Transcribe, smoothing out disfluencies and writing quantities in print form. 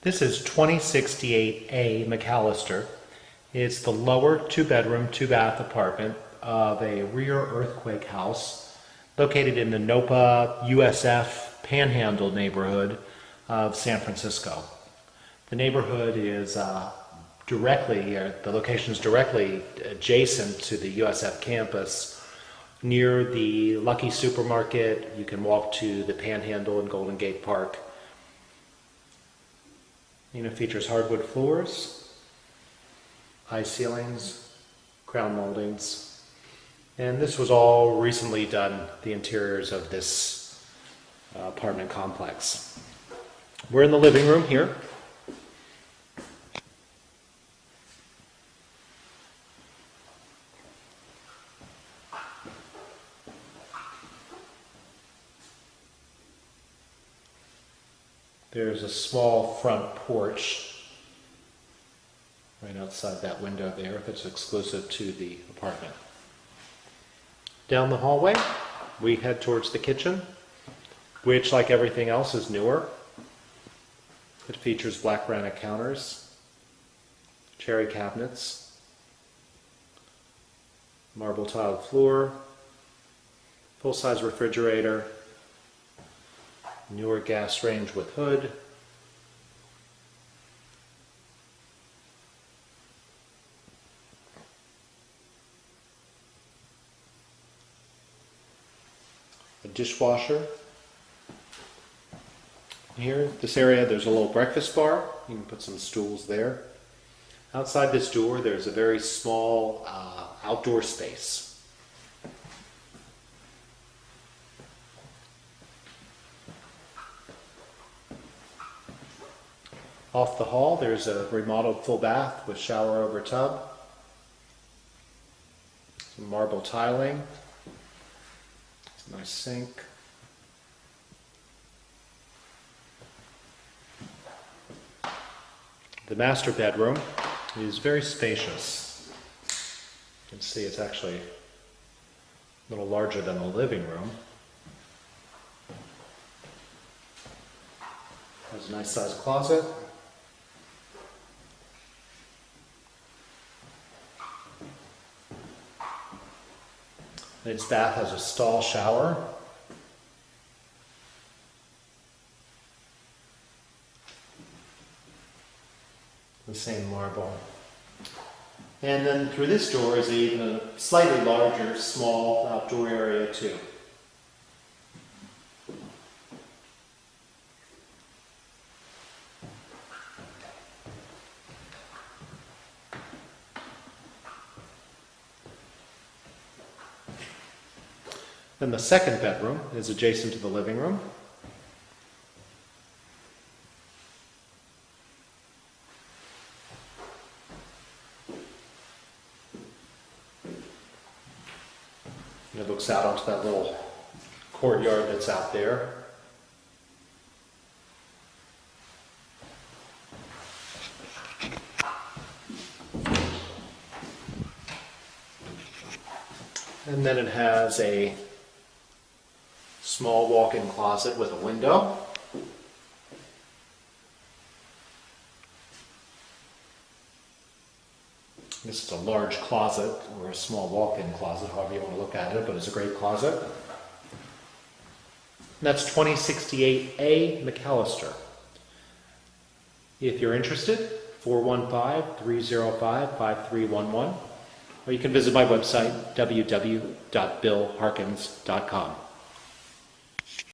This is 2068 A McAllister. It's the lower two-bedroom, two-bath apartment of a rear earthquake house located in the Nopa, USF Panhandle neighborhood of San Francisco. The neighborhood is the location is directly adjacent to the USF campus. Near the Lucky Supermarket, you can walk to the Panhandle and Golden Gate Park. It features hardwood floors, high ceilings, crown moldings, and this was all recently done, the interiors of this apartment complex. We're in the living room here. There's a small front porch right outside that window there that's exclusive to the apartment. Down the hallway, we head towards the kitchen, which, like everything else, is newer. It features black granite counters, cherry cabinets, marble tiled floor, full-size refrigerator, newer gas range with hood, a dishwasher. Here, this area, there's a little breakfast bar. You can put some stools there. Outside this door, there's a very small outdoor space. Off the hall, there's a remodeled full bath with shower over tub, some marble tiling, it's a nice sink. The master bedroom is very spacious. You can see it's actually a little larger than the living room. Has a nice sized closet. Its bath has a stall shower. The same marble. And then through this door is even a slightly larger, small outdoor area too. Then the second bedroom is adjacent to the living room. It looks out onto that little courtyard that's out there. And then it has a small walk-in closet with a window. This is a large closet, or a small walk-in closet, however you want to look at it, but it's a great closet. And that's 2068 A McAllister. If you're interested, 415-305-5311, or you can visit my website, www.billharkins.com.